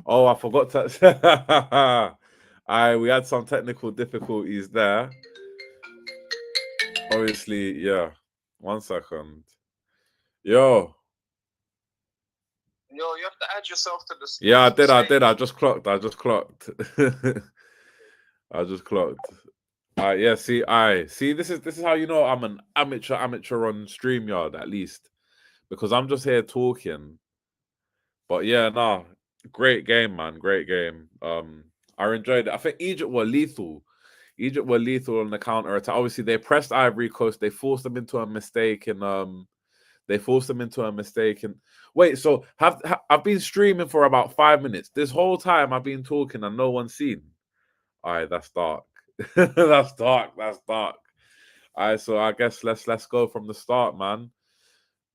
Oh, I forgot to. We had some technical difficulties there. Obviously, yeah. 1 second. Yo. Yo, you have to add yourself to Yeah, to the I did. I stage. just clocked. I just clocked. I just clocked. Yeah, see. This is how you know I'm an amateur on StreamYard at least because I'm just here talking. But yeah, nah, great game, man. Great game. I enjoyed it. I think Egypt were lethal. Egypt were lethal on the counter attack. Obviously, they pressed Ivory Coast. They forced them into a mistake, and they forced them into a mistake. And wait, so I've been streaming for about 5 minutes. This whole time I've been talking and no one's seen. All right, that's dark. That's dark. That's dark. All right, so I guess let's go from the start, man.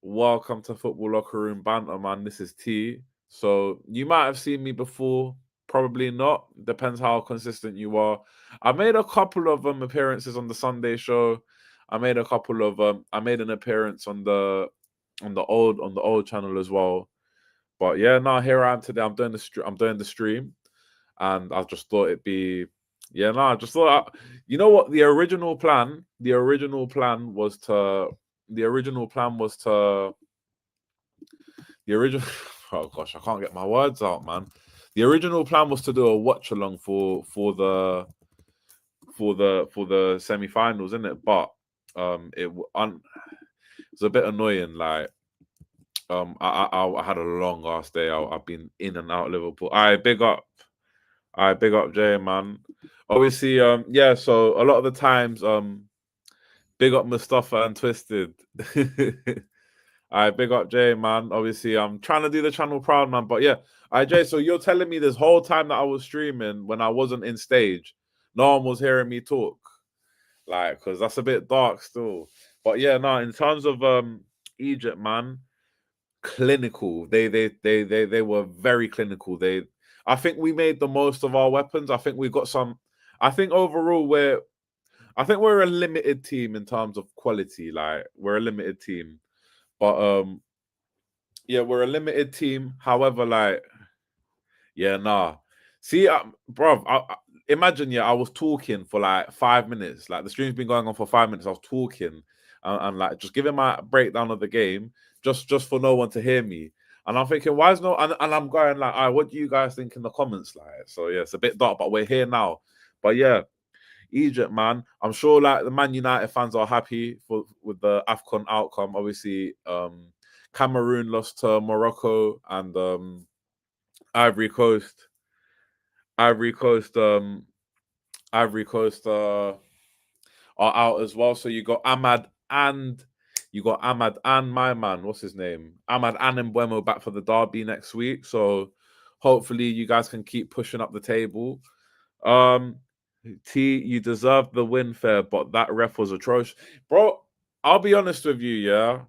Welcome to Football Locker Room Banter, man. This is T. So you might have seen me before, probably not. Depends how consistent you are. I made a couple of appearances on the Sunday show. I made an appearance on the old channel as well. But yeah, now here I am today. I'm doing the stream, and I just thought it'd be yeah. No, I just thought you know what the original plan was to the original. Oh gosh, I can't get my words out, man. The original plan was to do a watch along for the semi-finals, isn't it? But it's a bit annoying. Like I had a long ass day. I've been in and out of Liverpool. I big up Jay, man. Obviously, yeah. So a lot of the times, big up Mustafa and Twisted. I big up Jay, man. Obviously, I'm trying to do the channel proud, man. But yeah, Jay. So you're telling me this whole time that I was streaming when I wasn't in stage, no one was hearing me talk, like, because that's a bit dark still. But yeah, no. In terms of Egypt, man, clinical. They were very clinical. I think we made the most of our weapons. I think we got some. I think overall we're a limited team in terms of quality. Like we're a limited team, but yeah, we're a limited team. However, like yeah, nah. See, bruv, imagine, yeah, I was talking for like 5 minutes. Like the stream's been going on for 5 minutes. I was talking and like just giving my breakdown of the game, just for no one to hear me. And I'm thinking, why is no? And I'm going like, all right, what do you guys think in the comments? Like, so yeah, it's a bit dark, but we're here now. But yeah, Egypt, man. I'm sure like the Man United fans are happy with the AFCON outcome. Obviously, Cameroon lost to Morocco and Ivory Coast. Ivory Coast, Ivory Coast are out as well. So you got Ahmad and my man, what's his name? Ahmad and Mbuemo back for the derby next week. So hopefully you guys can keep pushing up the table. Um T, you deserved the win fair, but that ref was atrocious. Bro, I'll be honest with you, yeah.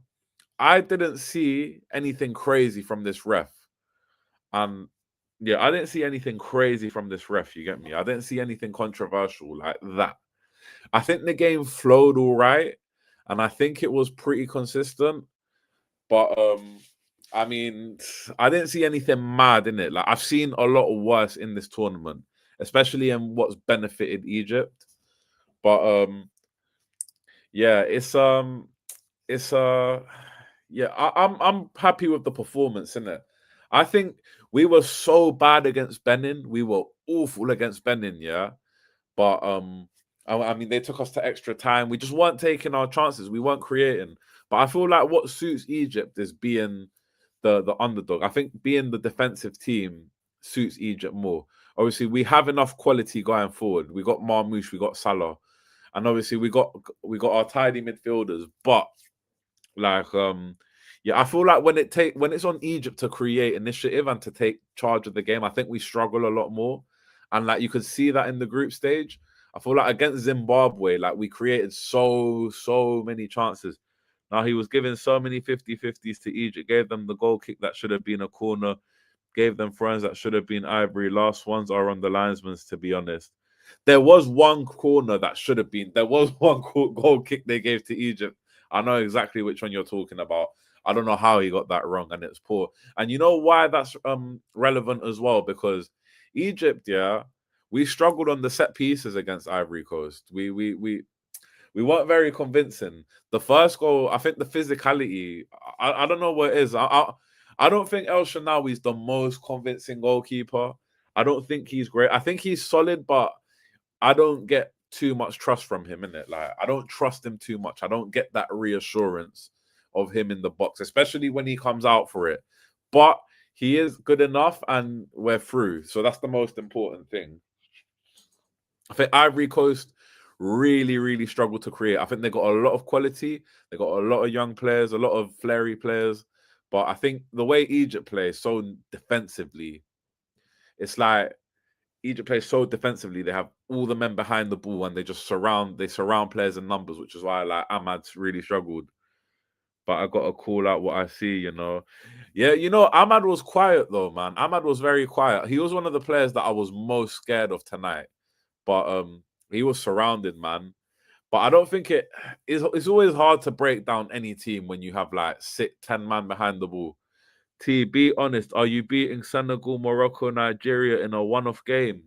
I didn't see anything crazy from this ref. And yeah, I didn't see anything crazy from this ref. You get me? I didn't see anything controversial like that. I think the game flowed all right, and I think it was pretty consistent. But I mean, I didn't see anything mad in it. Like I've seen a lot worse in this tournament, especially in what's benefited Egypt. But yeah, it's yeah, I'm happy with the performance, in it. I think we were so bad against Benin. We were awful against Benin, yeah. But I mean, they took us to extra time. We just weren't taking our chances. We weren't creating. But I feel like what suits Egypt is being the underdog. I think being the defensive team suits Egypt more. Obviously, we have enough quality going forward. We got Marmoush, we got Salah, and obviously we got our tidy midfielders. But like yeah, I feel like when it's on Egypt to create initiative and to take charge of the game, I think we struggle a lot more. And like you could see that in the group stage. I feel like against Zimbabwe, like we created so many chances. Now he was giving so many 50-50s to Egypt, gave them the goal kick that should have been a corner, gave them throws that should have been Ivory. Last ones are on the linesman's, to be honest. There was one corner that should have been. There was one goal kick they gave to Egypt. I know exactly which one you're talking about. I don't know how he got that wrong, and it's poor. And you know why that's relevant as well? Because Egypt, yeah, we struggled on the set pieces against Ivory Coast. We weren't very convincing. The first goal, I think the physicality, I don't know what it is. I don't think El Shanawi is the most convincing goalkeeper. I don't think he's great. I think he's solid, but I don't get too much trust from him in it. Like I don't trust him too much. I don't get that reassurance of him in the box, especially when he comes out for it. But he is good enough, and we're through. So that's the most important thing. I think Ivory Coast really, really struggled to create. I think they got a lot of quality. They got a lot of young players, a lot of flary players. But I think the way Egypt plays so defensively, it's like Egypt plays so defensively. They have all the men behind the ball and they just surround players in numbers, which is why like Ahmad's really struggled. But I gotta call out what I see, you know. Yeah, you know, Ahmad was quiet though, man. Ahmad was very quiet. He was one of the players that I was most scared of tonight. But he was surrounded, man. But I don't think it's always hard to break down any team when you have like 10 man behind the ball. T, be honest, are you beating Senegal, Morocco, Nigeria in a one-off game?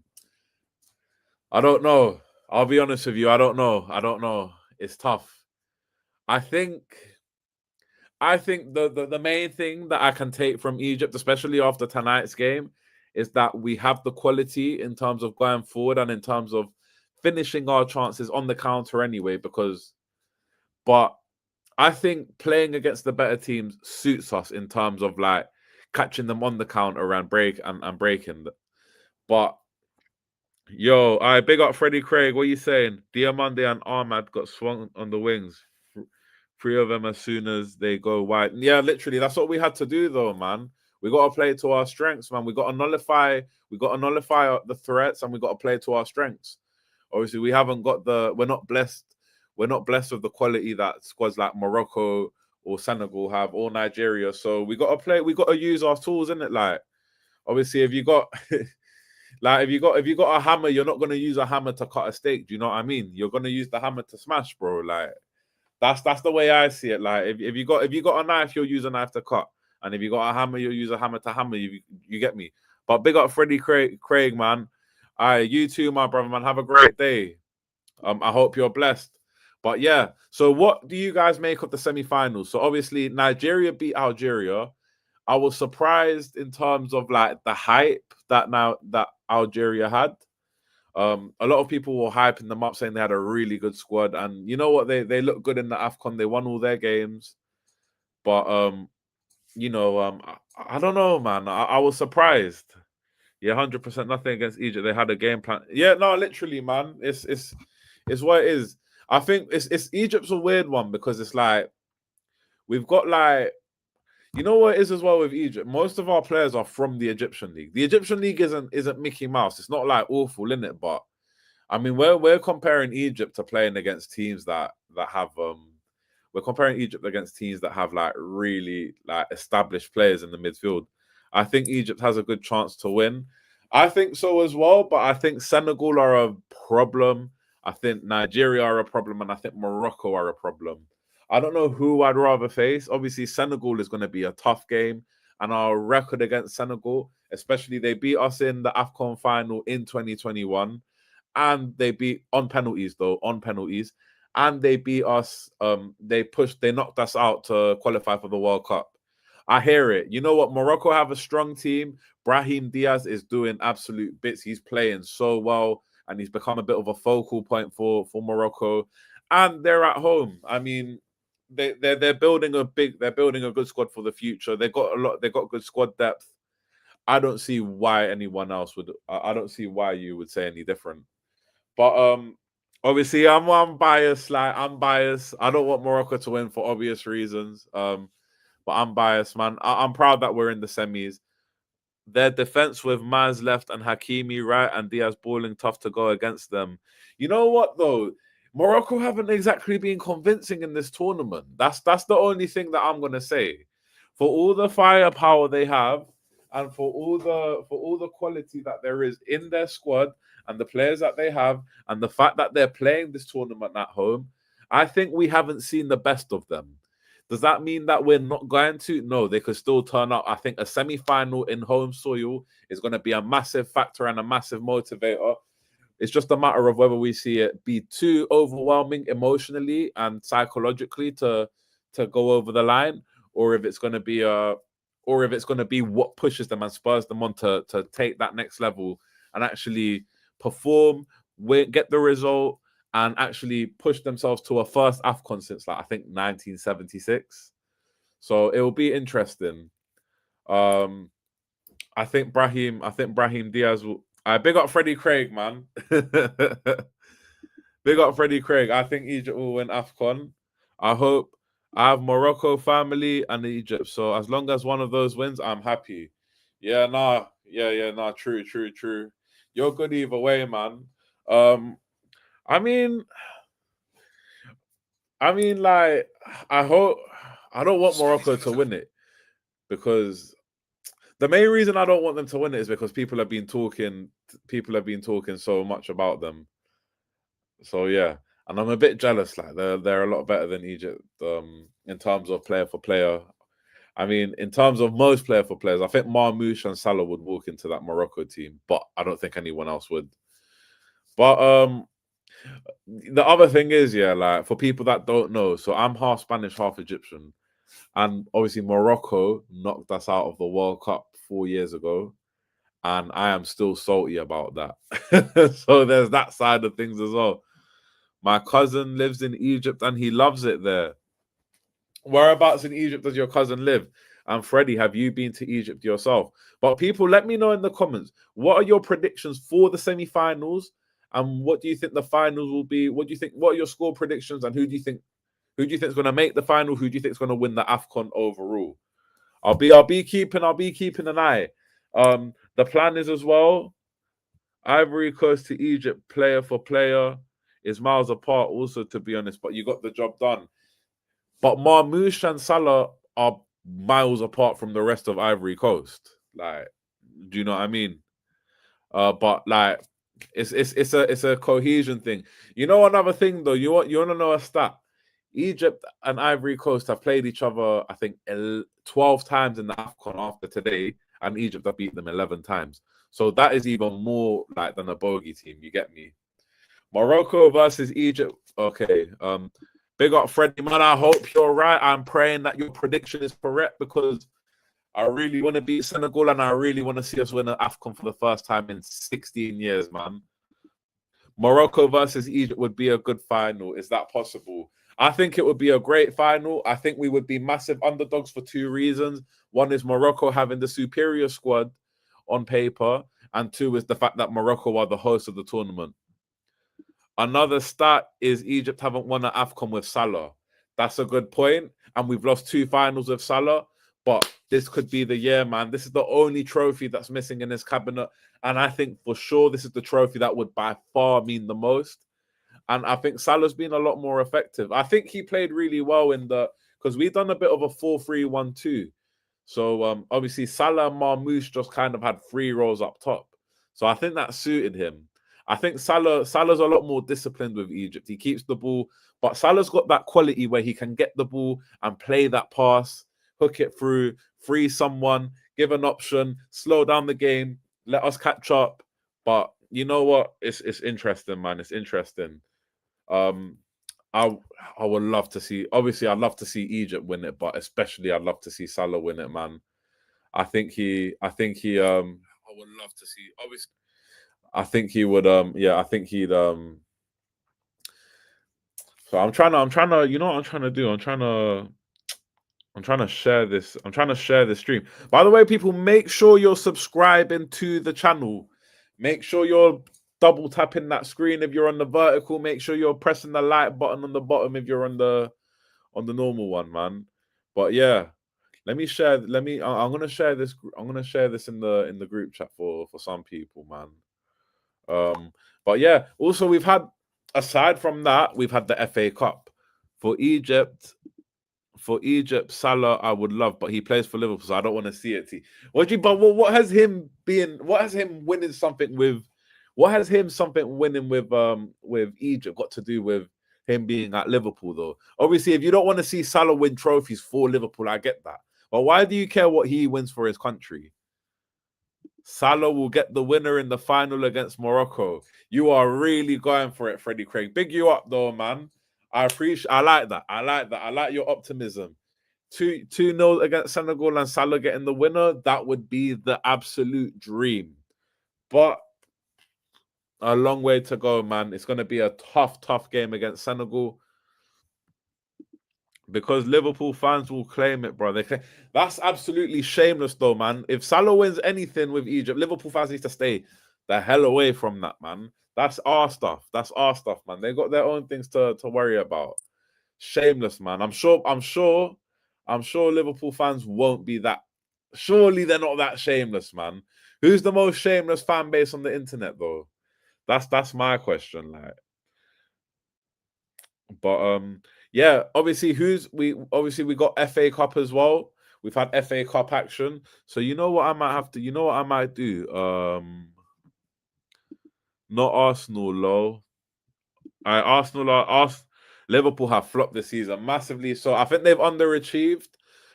I don't know. I'll be honest with you. I don't know. I don't know. It's tough. I think the main thing that I can take from Egypt, especially after tonight's game, is that we have the quality in terms of going forward and in terms of finishing our chances on the counter anyway. But I think playing against the better teams suits us in terms of like catching them on the counter and breaking. But yo, I big up Freddie Craig. What are you saying? Diamande and Ahmad got swung on the wings. Three of them as soon as they go wide. Yeah, literally, that's what we had to do, though, man. We got to play to our strengths, man. We got to nullify the threats, and we got to play to our strengths. Obviously, we haven't got we're not blessed. We're not blessed with the quality that squads like Morocco or Senegal have, or Nigeria. So we got to play. We got to use our tools, in it. Like, obviously, if you got like if you got a hammer, you're not gonna use a hammer to cut a steak. Do you know what I mean? You're gonna use the hammer to smash, bro. Like. That's the way I see it. Like if you got a knife, you'll use a knife to cut, and if you got a hammer, you'll use a hammer to hammer. You get me? But big up Freddie Craig, man. You too, my brother, man. Have a great day. I hope you're blessed. But yeah, so what do you guys make of the semi-finals? So obviously Nigeria beat Algeria. I was surprised in terms of like the hype that Algeria had. A lot of people were hyping them up, saying they had a really good squad, and you know what? They look good in the AFCON. They won all their games, but I don't know, man. I was surprised. Yeah, 100% nothing against Egypt. They had a game plan. Yeah, no, literally, man. It's what it is. I think it's Egypt's a weird one because it's like we've got like you know what it is as well with Egypt. Most of our players are from the Egyptian league. The Egyptian league isn't Mickey Mouse. It's not like awful, in it, but I mean, we're comparing Egypt to playing against teams that have we're comparing Egypt against teams that have like really like established players in the midfield. I think Egypt has a good chance to win. I think so as well, but I think Senegal are a problem. I think Nigeria are a problem, and I think Morocco are a problem. I don't know who I'd rather face. Obviously, Senegal is going to be a tough game, and our record against Senegal, especially they beat us in the AFCON final in 2021 and they beat on penalties, and they beat us. They knocked us out to qualify for the World Cup. I hear it. You know what? Morocco have a strong team. Brahim Diaz is doing absolute bits. He's playing so well, and he's become a bit of a focal point for Morocco. And they're at home. I mean, they're building a good squad for the future. They got good squad depth. I don't see why anyone else would. I don't see why you would say any different. But obviously I'm biased. Like I'm biased. I don't want Morocco to win for obvious reasons. But I'm biased, man. I'm proud that we're in the semis. Their defense with Maz left and Hakimi right and Diaz balling tough to go against them. You know what though? Morocco haven't exactly been convincing in this tournament. That's the only thing that I'm gonna say. For all the firepower they have, and for all the quality that there is in their squad and the players that they have, and the fact that they're playing this tournament at home, I think we haven't seen the best of them. Does that mean that we're not going to? No, they could still turn up. I think a semi-final in home soil is going to be a massive factor and a massive motivator. It's just a matter of whether we see it be too overwhelming emotionally and psychologically to go over the line, or if it's going to be what pushes them and spurs them on to take that next level and actually perform, get the result, and actually push themselves to a first AFCON since, like, I think 1976. So it will be interesting. I think Brahim Diaz will. I big up Freddie Craig, man. Big up Freddie Craig. I think Egypt will win AFCON. I hope. I have Morocco family and Egypt, so as long as one of those wins, I'm happy. Yeah, nah, nah. True. You're good either way, man. I mean, like, I hope. I don't want Morocco to win it because the main reason I don't want them to win it is because people have been talking so much about them. So yeah, and I'm a bit jealous. Like they're a lot better than Egypt in terms of player for player. I mean, in terms of most player for players, I think Marmoush and Salah would walk into that Morocco team, but I don't think anyone else would. But the other thing is, yeah, like for people that don't know, so I'm half Spanish, half Egyptian. And obviously Morocco knocked us out of the World Cup 4 years ago. And I am still salty about that. So there's that side of things as well. My cousin lives in Egypt and he loves it there. Whereabouts in Egypt does your cousin live? And Freddie, have you been to Egypt yourself? But people, let me know in the comments. What are your predictions for the semi-finals? And what do you think the finals will be? What do you think? What are your score predictions? And who do you think is going to make the final? Who do you think is going to win the AFCON overall? I'll be keeping an eye. The plan is as well. Ivory Coast to Egypt, player for player, is miles apart. Also, to be honest, but you got the job done. But Marmoush and Salah are miles apart from the rest of Ivory Coast. Like, do you know what I mean? But like, it's a cohesion thing. You know, another thing though. You want to know a stat? Egypt and Ivory Coast have played each other, I think, 12 times in the AFCON after today, and Egypt have beat them 11 times. So that is even more like than a bogey team. You get me? Morocco versus Egypt. Okay. Big up Freddie, man. I hope you're right. I'm praying that your prediction is correct because I really want to beat Senegal and I really want to see us win an AFCON for the first time in 16 years, man. Morocco versus Egypt would be a good final. Is that possible? I think it would be a great final. I think we would be massive underdogs for 2 reasons. One is Morocco having the superior squad on paper, and 2 is the fact that Morocco are the host of the tournament. Another stat is Egypt haven't won an AFCON with Salah. That's a good point. And we've lost 2 finals with Salah. But this could be the year, man. This is the only trophy that's missing in his cabinet. And I think for sure this is the trophy that would by far mean the most. And I think Salah's been a lot more effective. I think he played really well because we've done a bit of a 4-3-1-2. So obviously Salah and Marmoush just kind of had 3 roles up top. So I think that suited him. I think Salah's a lot more disciplined with Egypt. He keeps the ball, but Salah's got that quality where he can get the ball and play that pass, hook it through, free someone, give an option, slow down the game, let us catch up. But you know what? It's interesting, man. It's interesting. I would love to see. Obviously, I'd love to see Egypt win it, but especially I'd love to see Salah win it, man. I think he. I would love to see. Obviously, I think he would. Yeah, I think he'd. So I'm trying to. You know what I'm trying to do? I'm trying to share this. I'm trying to share this stream. By the way, people, make sure you're subscribing to the channel. Make sure you're double tapping that screen if you're on the vertical. Make sure you're pressing the like button on the bottom if you're on the normal one, man. But yeah, let me share. I'm gonna share this. I'm gonna share this in the group chat for some people, man. But yeah, also we've had, aside from that, we've had the FA Cup for Egypt. For Egypt, Salah, I would love, but he plays for Liverpool, so I don't want to see it. What has him winning something with Egypt got to do with him being at Liverpool, though. Obviously, if you don't want to see Salah win trophies for Liverpool, I get that. But why do you care what he wins for his country? Salah will get the winner in the final against Morocco. You are really going for it, Freddie Craig. Big you up, though, man. I like that. I like your optimism. 2-0 against Senegal and Salah getting the winner, that would be the absolute dream. But a long way to go, man. It's going to be a tough game against Senegal because Liverpool fans will claim it, bro. That's absolutely shameless, though, man. If Salah wins anything with Egypt, Liverpool fans need to stay the hell away from that, man. That's our stuff. That's our stuff, man. They got their own things to worry about. Shameless, man. I'm sure Liverpool fans won't be that. Surely they're not that shameless, man. Who's the most shameless fan base on the internet, though? That's my question, like. But yeah, obviously we got FA Cup as well. We've had FA Cup action. So you know what I might do? Not Arsenal, low. Liverpool have flopped this season massively. So I think they've underachieved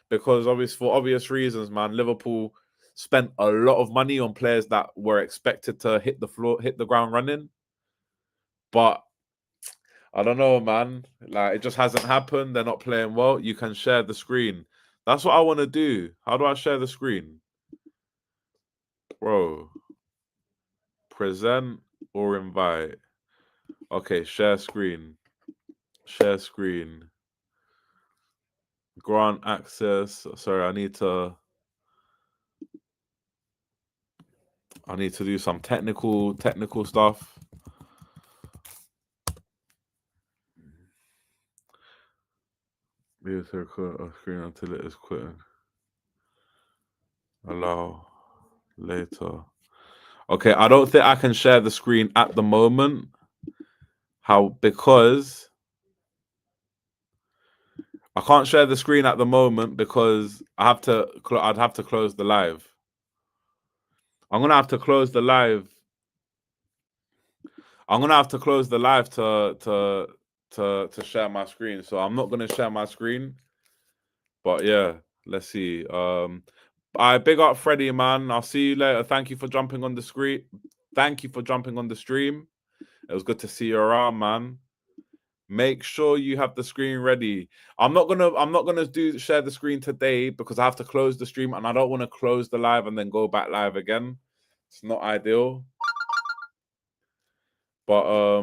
because for obvious reasons, man. Liverpool spent a lot of money on players that were expected to hit the ground running. But I don't know, man. Like, it just hasn't happened. They're not playing well. You can share the screen. That's what I want to do. How do I share the screen? Bro. Present or invite. Okay, share screen. Share screen. Grant access. Sorry, I need to do some technical stuff. Mute a screen until it is quitting. Allow later. Okay, I don't think I can share the screen at the moment. Because I can't share the screen at the moment because I'd have to close the live. I'm gonna have to close the live. I'm gonna have to close the live to share my screen. So I'm not gonna share my screen. But yeah, let's see. I big up Freddie, man. I'll see you later. Thank you for jumping on the screen. Thank you for jumping on the stream. It was good to see you around, man. Make sure you have the screen ready. I'm not gonna share the screen today because I have to close the stream and I don't want to close the live and then go back live again. It's not ideal. But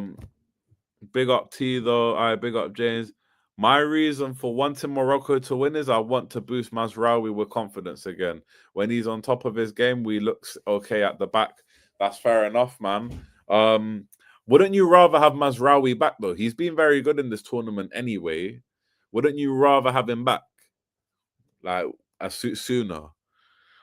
big up T though. I big up James. My reason for wanting Morocco to win is I want to boost Mazraoui with confidence again. When he's on top of his game, we looks okay at the back. That's fair enough, man. Wouldn't you rather have Mazraoui back, though? He's been very good in this tournament anyway. Wouldn't you rather have him back? Like, sooner?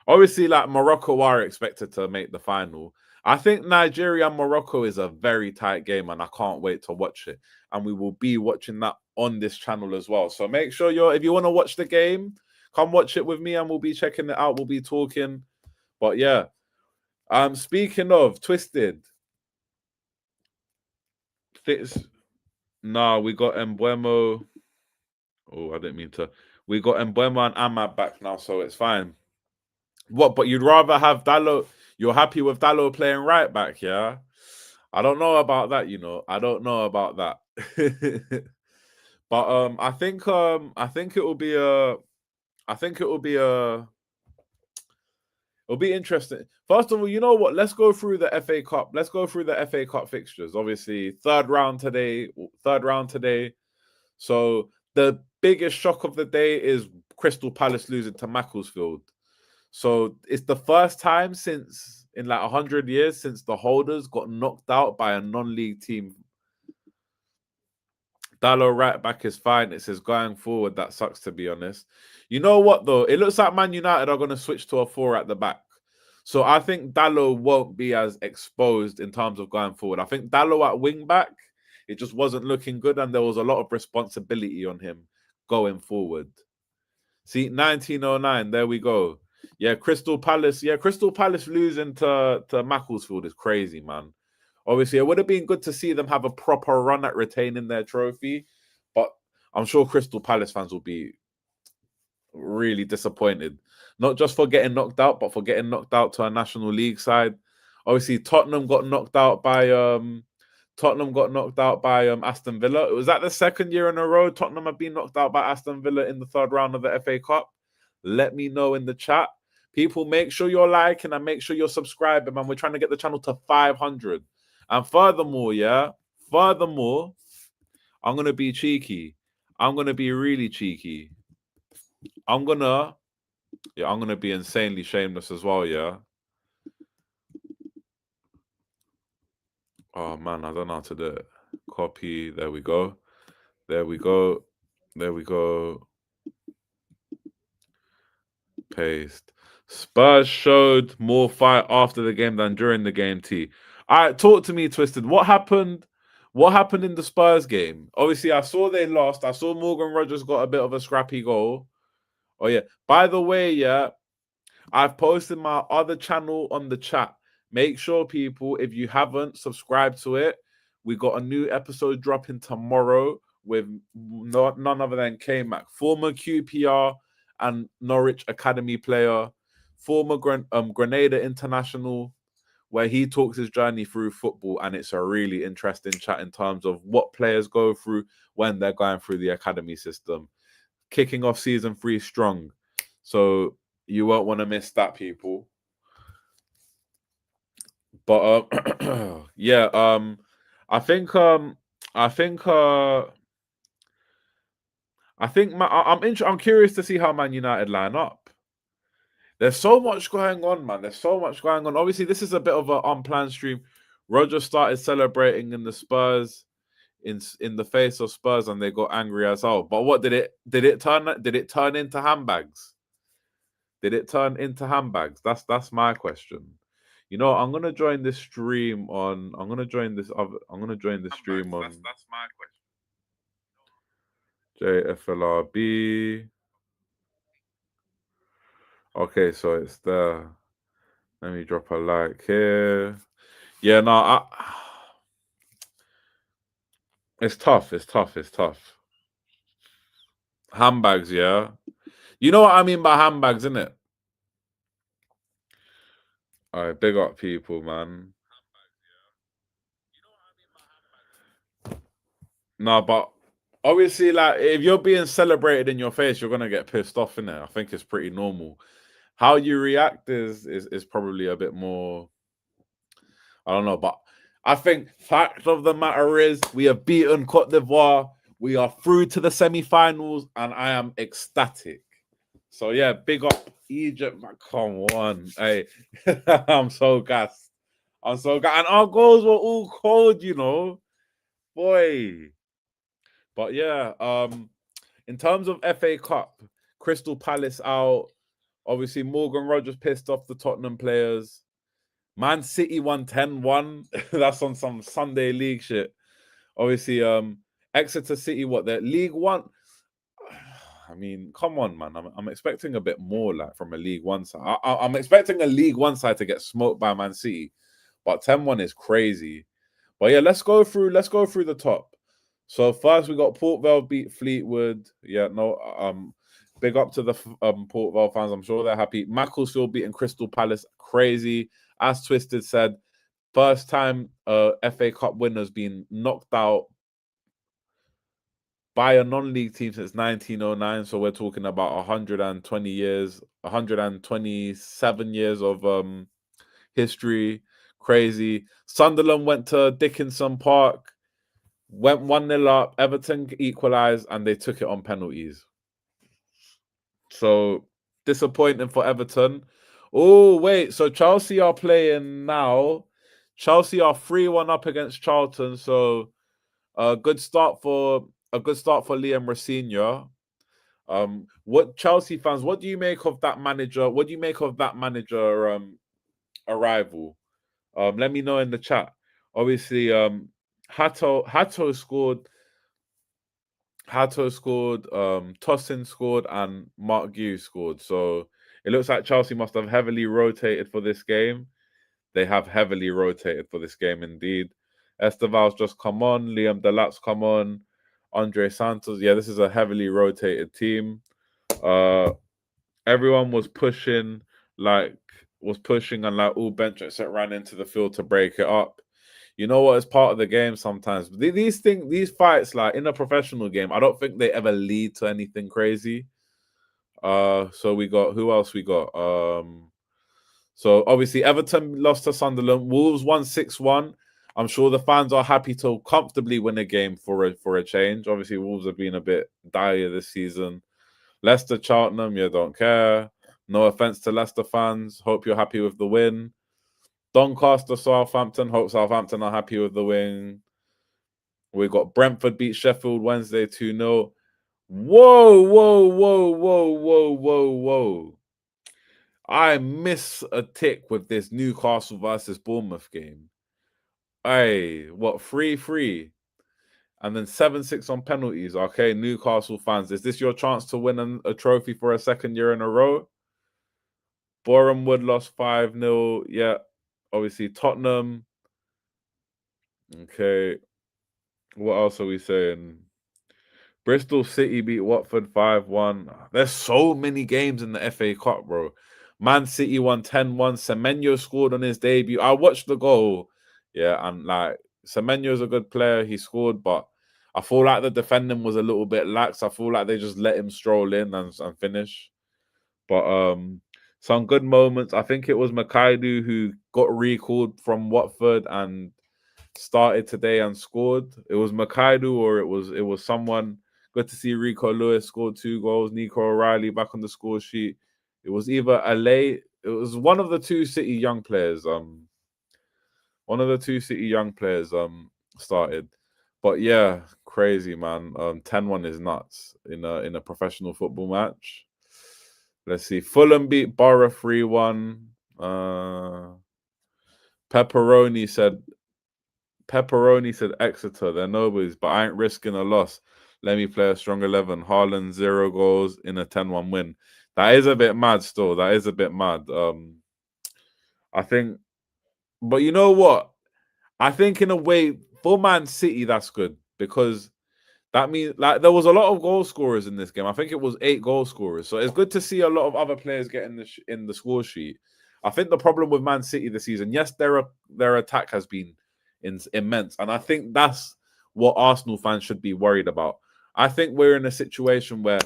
Obviously, like, Morocco are expected to make the final. I think Nigeria and Morocco is a very tight game, and I can't wait to watch it. And we will be watching that on this channel as well. So make sure if you want to watch the game, come watch it with me, and we'll be checking it out. We'll be talking. But yeah, speaking of Twisted, we got Embuemo. Oh, I didn't mean to. We got Embuemo and Ahmad back now, so it's fine. What? But you'd rather have Dalot? You're happy with Dalot playing right back, yeah? I don't know about that, I don't know about that. But I think it will be it'll be interesting. First of all, you know what? Let's go through the FA Cup. Let's go through the FA Cup fixtures. Obviously, third round today. So the biggest shock of the day is Crystal Palace losing to Macclesfield. So it's the first time in like 100 years since the holders got knocked out by a non-league team. Dalot right back is fine. It says going forward, that sucks, to be honest. You know what, though? It looks like Man United are going to switch to a 4 at the back. So I think Dalot won't be as exposed in terms of going forward. I think Dalot at wing back, it just wasn't looking good, and there was a lot of responsibility on him going forward. See, 1909, there we go. Yeah, Crystal Palace losing to Macclesfield is crazy, man. Obviously, it would have been good to see them have a proper run at retaining their trophy, but I'm sure Crystal Palace fans will be really disappointed. Not just for getting knocked out, but for getting knocked out to a National League side. Obviously, Tottenham got knocked out by Aston Villa. Was that the second year in a row Tottenham have been knocked out by Aston Villa in the third round of the FA Cup? Let me know in the chat. People, make sure you're liking and make sure you're subscribing, man. We're trying to get the channel to 500. And furthermore, I'm going to be cheeky. I'm going to be really cheeky. I'm going to be insanely shameless as well, yeah? Oh, man, I don't know how to do it. Copy. There we go. Paste. Spurs showed more fight after the game than during the game, T. All right, talk to me, Twisted. What happened? What happened in the Spurs game? Obviously, I saw they lost. I saw Morgan Rogers got a bit of a scrappy goal. Oh, yeah. By the way, yeah, I've posted my other channel on the chat. Make sure, people, if you haven't subscribed to it, we got a new episode dropping tomorrow with none other than K-Mac, former QPR and Norwich Academy player, former Grenada international, where he talks his journey through football, and it's a really interesting chat in terms of what players go through when they're going through the academy system. Kicking off season 3 strong. So you won't want to miss that, people. But yeah, I think I'm curious to see how Man United line up. There's so much going on, man. There's so much going on. Obviously, this is a bit of an unplanned stream. Roger started celebrating in the Spurs in the face of Spurs, and they got angry as hell. But what did it turn into handbags? Did it turn into handbags? That's my question. You know, I'm gonna join this stream on. I'm gonna join this stream on. That's my question. JFLRB. Okay, so it's there. Let me drop a like here. Yeah, no, it's tough. It's tough. Handbags, yeah. You know what I mean by handbags, innit? All right, big up, people, man. No, but obviously, like, if you're being celebrated in your face, you're gonna get pissed off, innit? I think it's pretty normal. How you react is probably a bit more. I don't know, but I think fact of the matter is we have beaten Cote d'Ivoire. We are through to the semi-finals, and I am ecstatic. So yeah, big up Egypt. Come on, hey, I'm so gassed. And our goals were all cold, you know, boy. But yeah, in terms of FA Cup, Crystal Palace out. Obviously, Morgan Rogers pissed off the Tottenham players. Man City won 10-1. That's on some Sunday league shit. Obviously, Exeter City, what, they're League One? I mean, come on, man. I'm expecting a bit more, like, from a League One side. I'm expecting a League One side to get smoked by Man City, but 10-1 is crazy. But yeah, let's go through the top. So first we got Port Vale beat Fleetwood. Yeah, no, big up to the Port Vale fans. I'm sure they're happy. Macclesfield beating Crystal Palace. Crazy. As Twisted said, first time FA Cup winner's been knocked out by a non-league team since 1909. So we're talking about 120 years, 127 years of history. Crazy. Sunderland went to Dickinson Park, went 1-0 up. Everton equalised, and they took it on penalties. So disappointing for Everton. Oh, wait. So Chelsea are playing now. Chelsea are 3-1 up against Charlton. So a good start for Liam Rosenior. What Chelsea fans, what do you make of that manager? What do you make of that manager arrival? Let me know in the chat. Obviously, Hato scored. Tosin scored, and Mark Gue scored. So it looks like Chelsea must have heavily rotated for this game. They have heavily rotated for this game indeed. Esteval's just come on. Liam Delat's come on. Andre Santos. Yeah, this is a heavily rotated team. Everyone was pushing, and like all bench except ran into the field to break it up. You know what? It's part of the game sometimes. These fights, like in a professional game, I don't think they ever lead to anything crazy. So we got who else we got? So obviously Everton lost to Sunderland. Wolves won 6-1. I'm sure the fans are happy to comfortably win a game for a change. Obviously, Wolves have been a bit dire this season. Leicester, Cheltenham, don't care. No offense to Leicester fans. Hope you're happy with the win. Doncaster, Southampton. Hope Southampton are happy with the win. We got Brentford beat Sheffield Wednesday 2-0. Whoa, whoa, whoa, whoa, whoa, whoa, whoa. I miss a tick with this Newcastle versus Bournemouth game. Hey, what, 3-3? And then 7-6 on penalties. Okay, Newcastle fans, is this your chance to win a trophy for a second year in a row? Boreham Wood lost 5-0. Yeah, obviously Tottenham. Okay, what else are we saying? Bristol City beat Watford 5-1. There's so many games in the FA Cup, bro. Man City won 10-1. Semenyo scored on his debut. I watched the goal. Yeah, and like Semenyo's a good player. He scored, but I feel like the defending was a little bit lax. I feel like they just let him stroll in and finish. But some good moments. I think it was Makaidu who got recalled from Watford and started today and scored. It was Makaidu or it was someone. Good to see Rico Lewis scored 2 goals. Nico O'Reilly back on the score sheet. It was either Alay. It was one of the two City young players. One of the two City young players started. But yeah, crazy man. 10-1 is nuts in a professional football match. Let's see. Fulham beat Borough 3-1. Pepperoni said Exeter, they're nobody's, but I ain't risking a loss. Let me play a strong 11. Haaland 0 goals in a 10-1 win. That is a bit mad still. That is a bit mad. I think, but you know what? I think in a way, for Man City, that's good because that means like there was a lot of goal scorers in this game. I think it was 8 goal scorers. So it's good to see a lot of other players getting in the score sheet. I think the problem with Man City this season, yes, their attack has been immense, and I think that's what Arsenal fans should be worried about. I think we're in a situation where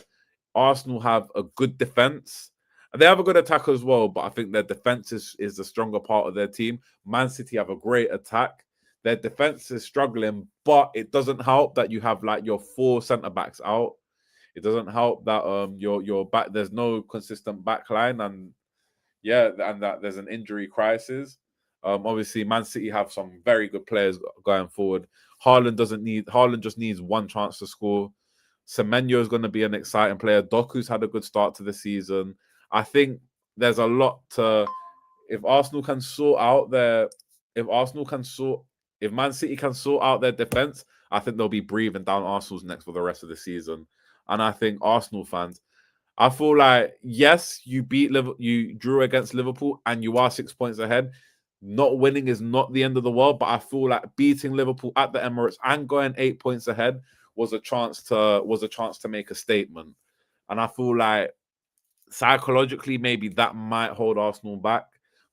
Arsenal have a good defense. They have a good attack as well, but I think their defense is the stronger part of their team. Man City have a great attack. Their defense is struggling, but it doesn't help that you have like your 4 centre backs out. It doesn't help that your back there's no consistent back line, and that there's an injury crisis. Obviously, Man City have some very good players going forward. Haaland just needs one chance to score. Semenyo is going to be an exciting player. Doku's had a good start to the season. I think there's a lot to if Arsenal can sort out their if Man City can sort out their defense, I think they'll be breathing down Arsenal's necks for the rest of the season. And I think Arsenal fans, I feel like yes, you drew against Liverpool, and you are 6 points ahead. Not winning is not the end of the world, but I feel like beating Liverpool at the Emirates and going 8 points ahead was a chance to make a statement. And I feel like psychologically, maybe that might hold Arsenal back.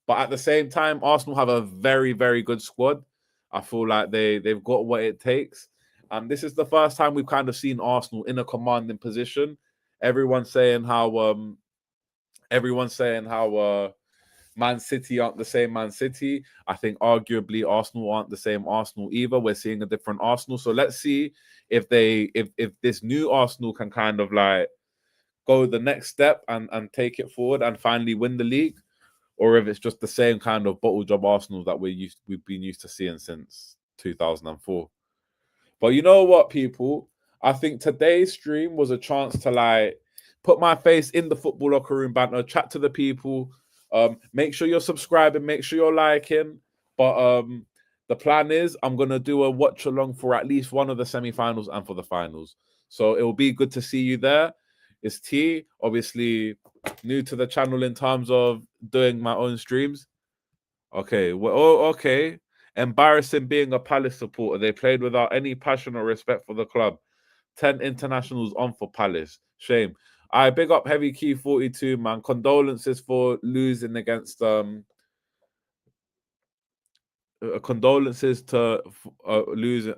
But at the same time, Arsenal have a very, very good squad. I feel like they've got what it takes. And this is the first time we've kind of seen Arsenal in a commanding position. Everyone's saying how Man City aren't the same Man City. I think arguably Arsenal aren't the same Arsenal either. We're seeing a different Arsenal. So let's see if this new Arsenal can kind of like go the next step and take it forward and finally win the league, or if it's just the same kind of bottle job Arsenal that we've been used to seeing since 2004. But you know what, people? I think today's stream was a chance to like put my face in the football locker room banter, chat to the people. Make sure you're subscribing, make sure you're liking. But the plan is I'm gonna do a watch along for at least one of the semi-finals and for the finals. So it will be good to see you there. It's T, obviously new to the channel in terms of doing my own streams. Okay, well, okay. Embarrassing being a Palace supporter. They played without any passion or respect for the club. 10 internationals on for Palace. Shame. I big up Heavy Key 42, man. Condolences for losing against condolences to losing.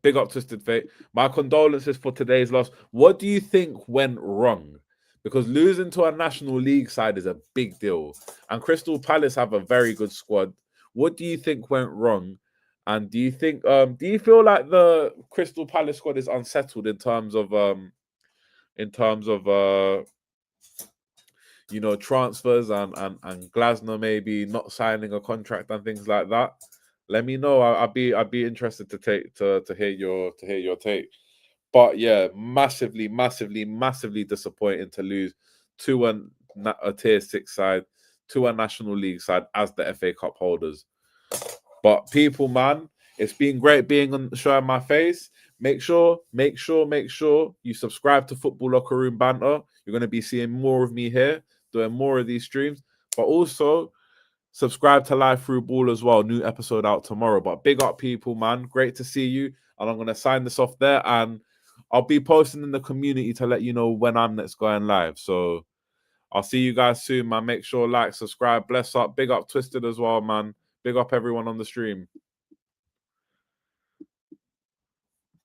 Big up Twisted Fate. My condolences for today's loss. What do you think went wrong? Because losing to a National League side is a big deal, and Crystal Palace have a very good squad. What do you think went wrong? And do you think do you feel like the Crystal Palace squad is unsettled in terms of transfers and Glasner maybe not signing a contract and things like that? Let me know. I'd be interested to hear your take. But yeah, massively, massively, massively disappointing to lose to a tier 6 side, to a National League side as the FA Cup holders. But people, man, it's been great being on showing my face. Make sure you subscribe to Football Locker Room Banter. You're going to be seeing more of me here, doing more of these streams. But also subscribe to Live Through Ball as well. New episode out tomorrow. But big up, people, man. Great to see you. And I'm going to sign this off there. And I'll be posting in the community to let you know when I'm next going live. So I'll see you guys soon, man. Make sure subscribe, bless up. Big up Twisted as well, man. Big up everyone on the stream.